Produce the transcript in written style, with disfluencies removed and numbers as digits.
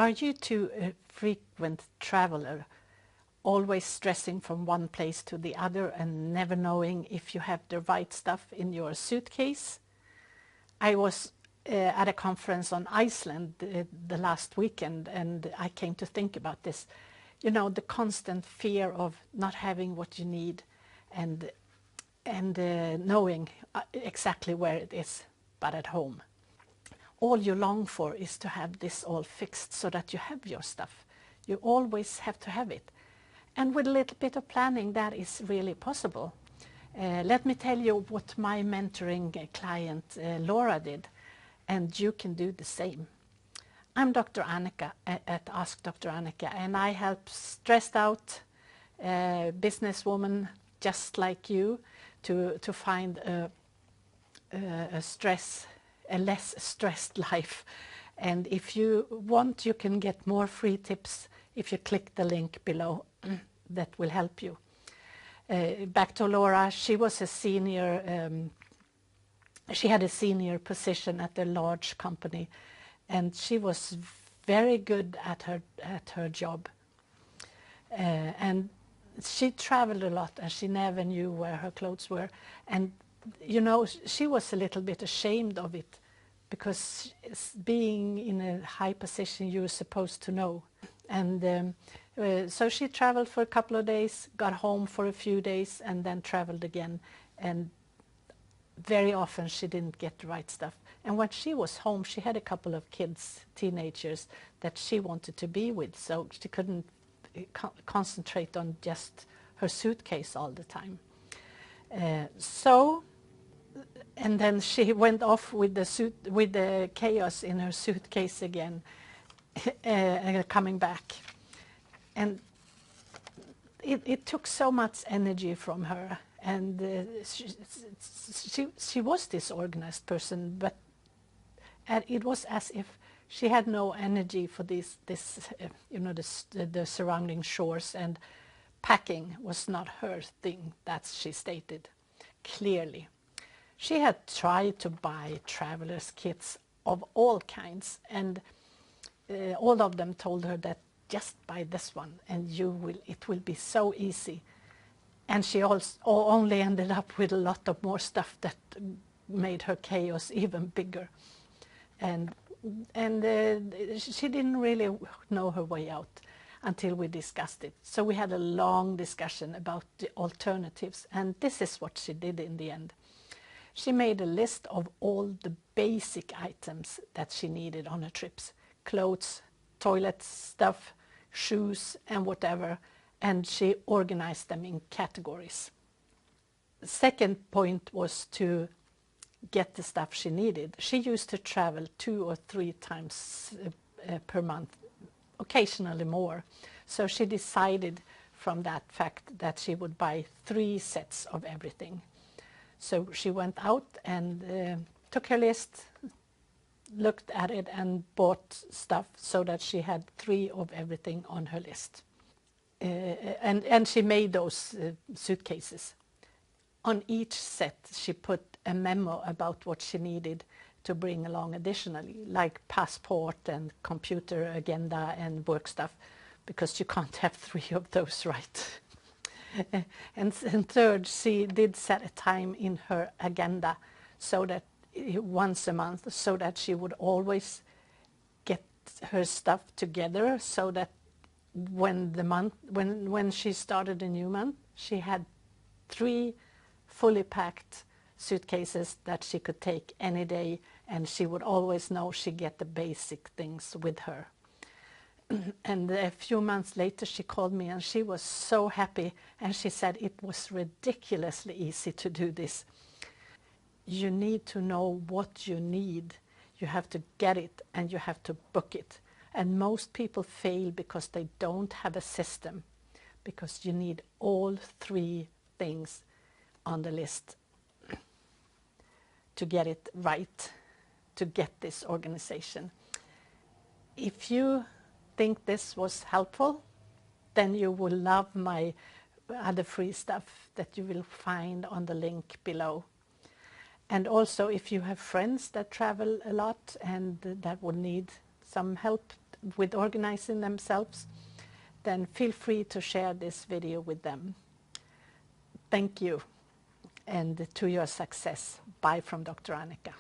Are you too a frequent traveler, always stressing from one place to the other and never knowing if you have the right stuff in your suitcase? I was at a conference on Iceland the last weekend, and I came to think about this. You know, the constant fear of not having what you need and knowing exactly where it is, but at home. All you long for is to have this all fixed so that you have your stuff. You always have to have it. And with a little bit of planning, that is really possible. Let me tell you what my mentoring client Laura did, and you can do the same. I'm Dr. Annika at Ask Dr. Annika, and I help stressed out businesswomen just like you to find a less stressed life. And if you want, you can get more free tips if you click the link below. That will help you. Back to Laura, she was a senior, she had a senior position at a large company, and she was very good at her job. And she traveled a lot, and she never knew where her clothes were. And you know, she was a little bit ashamed of it, because being in a high position, you're supposed to know. And so she traveled for a couple of days, got home for a few days, and then traveled again. And very often she didn't get the right stuff. And when she was home, she had a couple of kids, teenagers, that she wanted to be with, so she couldn't concentrate on just her suitcase all the time. And then she went off with the chaos in her suitcase again, coming back. And it took so much energy from her. And she was this organized person, but it was as if she had no energy for the surrounding shores, and packing was not her thing. That she stated clearly. She had tried to buy travelers' kits of all kinds, and all of them told her that just buy this one and it will be so easy. And she also only ended up with a lot of more stuff that made her chaos even bigger. And she didn't really know her way out until we discussed it. So we had a long discussion about the alternatives, and this is what she did in the end. She made a list of all the basic items that she needed on her trips: clothes, toilet stuff, shoes, and whatever. And she organized them in categories. The second point was to get the stuff she needed. She used to travel 2 or 3 times per month, occasionally more. So she decided from that fact that she would buy 3 sets of everything. So she went out and took her list, looked at it, and bought stuff so that she had 3 of everything on her list. And she made those suitcases. On each set, she put a memo about what she needed to bring along additionally, like passport and computer agenda and work stuff, because you can't have 3 of those, right? And third, she did set a time in her agenda so that once a month, so that she would always get her stuff together, so that when she started a new month, she had 3 fully packed suitcases that she could take any day, and she would always know she get the basic things with her. And a few months later she called me, and she was so happy, and she said it was ridiculously easy to do this. You need to know what you need. You have to get it, and you have to book it. And most people fail because they don't have a system, because you need all 3 things on the list to get it right, to get this organization. If you think this was helpful, then you will love my other free stuff that you will find on the link below. And also, if you have friends that travel a lot and that would need some help, with organizing themselves, then feel free to share this video with them. Thank you, and to your success. Bye from Dr. Annika.